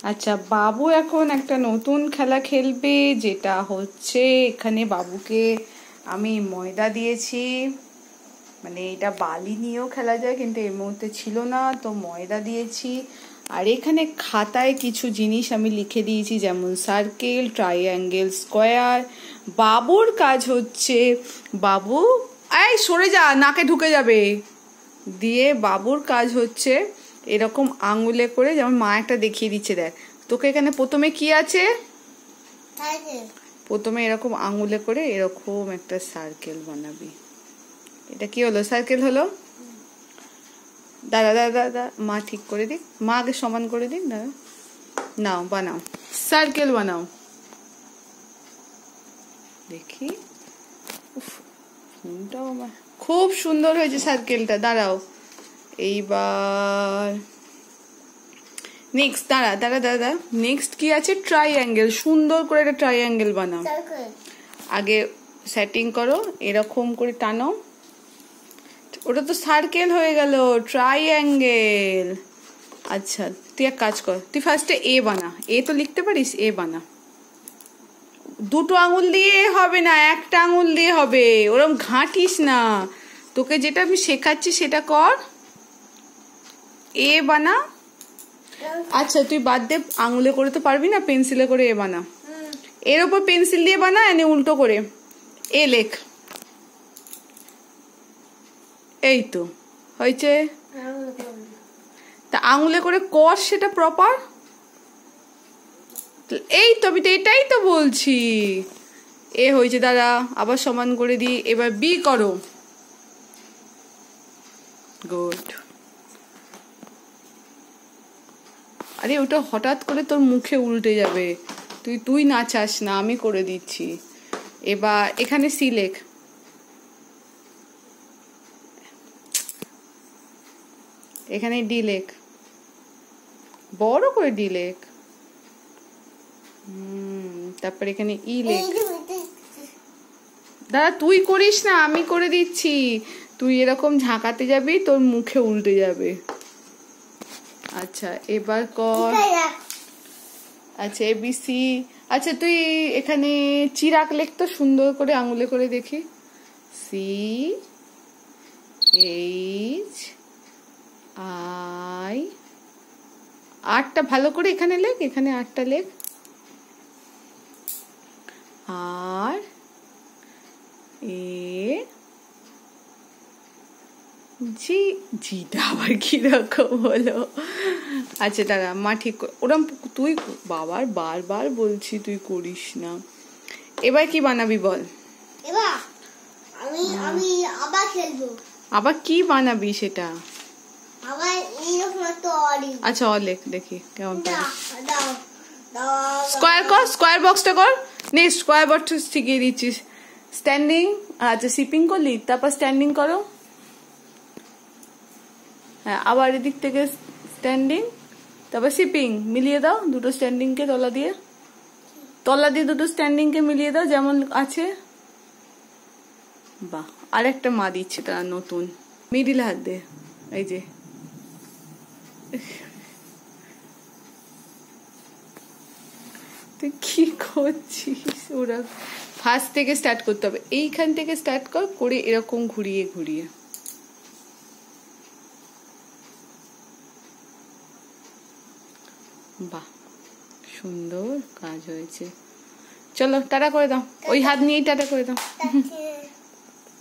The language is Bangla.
আচ্ছা, বাবু এখন একটা নতুন খেলা খেলবে, যেটা হচ্ছে এখানে বাবুকে আমি ময়দা দিয়েছি, মানে এটা বালি নিয়েও খেলা যায় কিন্তু এই মুহূর্তে ছিল না, তো ময়দা দিয়েছি। আর এখানে খাতায় কিছু জিনিস আমি লিখে দিয়েছি, যেমন সার্কেল, ট্রাইঅ্যাঙ্গেল, স্কোয়ার। বাবুর কাজ হচ্ছে, বাবু এই সরে যা, নাকে ঢুকে যাবে। দিয়ে বাবুর কাজ হচ্ছে এরকম আঙুলে করে, যেমন মা একটা দেখিয়ে দিচ্ছে, দেখ তোকে এখানে প্রথমে কি আছে, প্রথমে এরকম আঙুলে করে এরকম একটা সার্কেল বানাবি। এটা কি হলো? সার্কেল হলো। দাদা দাদা দাদা মা ঠিক করে দিক, মা আগে সমান করে দিক। দাদা নাও বানাও, সার্কেল বানাও। দেখি ফোনটাও আমার খুব সুন্দর হয়েছে সার্কেলটা। দাঁড়াও, এইবার নেক্সট দাঁড়া দাঁড়া দাদা, নেক্সট কি আছে? ট্রাইঅ্যাঙ্গেল। সুন্দর করে একটা ট্রাইঅ্যাঙ্গেল বানাও। আগে সেটিং করো, এরকম করে টানো। ওটা তো সার্কেল হয়ে গেল, ট্রাইঅ্যাঙ্গেল। আচ্ছা তুই এক কাজ কর, তুই ফার্স্টে এ বানা। এ তো লিখতে পারিস, এ বানা। দুটো আঙুল দিয়ে হবে না, একটা আঙুল দিয়ে হবে। ওরকম ঘাঁটিস না, তোকে যেটা আমি শেখাচ্ছি সেটা কর। এ বানা। আচ্ছা তুই বাদ দে, আঙুলে করে তো পারবি না, পেন্সিলে করে এ বানা। এর ওপর পেন্সিল দিয়ে বানা, এনে উল্টো করে এ লেখ। এই তো হয়েছে। তা আঙুলে করে কর সেটা প্রপার। এই তো আমি তো এটাই তো বলছি। এ হয়েছে, দাঁড়া আবার সমান করে দিই। এবার বি করো। গুড। আরে ওটা হঠাৎ করে তোর মুখে উল্টে যাবে, তুই না চাস না, আমি করে দিচ্ছি। এবার এখানে সি লেখ। এখানে ডি লেখ, বড় করে ডি লেখ। তারপর এখানে ই লেখ। দাদা তুই করিস না, আমি করে দিচ্ছি। তুই এরকম ঝাঁকাতে যাবি, তোর মুখে উল্টে যাবে। আচ্ছা এবার কর। আচ্ছা এবিসি। আচ্ছা তুই এখানে চিরাক লেখ তো সুন্দর করে আঙুলে করে দেখি। C H I. আটটা ভালো করে এখানে লেখ, এখানে আটটা লেখ। আর এ জি। জিটা আবার কিরকম হলো? আচ্ছা দাঁড়া, মা ঠিক ওরম তুই বাবার বারবার বলছি তুই করিস না। এবার কি বানাবি বল? এবার আমি আবার খেলবো। আবার কি বানাবি সেটা? আবার এইরকম একটা অলি। আচ্ছা লেখ দেখি কেমন পারিস। দাও স্কয়ার কর, স্কয়ার বক্সটা কর। নেক্সট স্কয়ার বক্স শিখিয়ে দিচ্ছিস। স্ট্যান্ডিং। আচ্ছা শিপিং করলি, তারপর স্ট্যান্ডিং করো। হ্যাঁ আবার এদিক থেকে স্ট্যান্ডিং, তারপর শিপিং। মিলিয়ে দাও দুটো স্ট্যান্ডিং কে, তলা দিয়ে দুটো স্ট্যান্ডিং কে মিলিয়ে দাও যেমন আছে। বাহ, আরেকটা মা দিচ্ছে তারা নতুন। মিডিল হাত দে, এই যে। তুই কি করছিস? ওরা ফার্স্ট থেকে স্টার্ট করতে হবে, এইখান থেকে স্টার্ট কর, করে এরকম ঘুরিয়ে ঘুরিয়ে। বাহ সুন্দর কাজ হয়েছে। চলো টাটা করে দাও, ওই হাত নিয়েই টাটা করে দাও।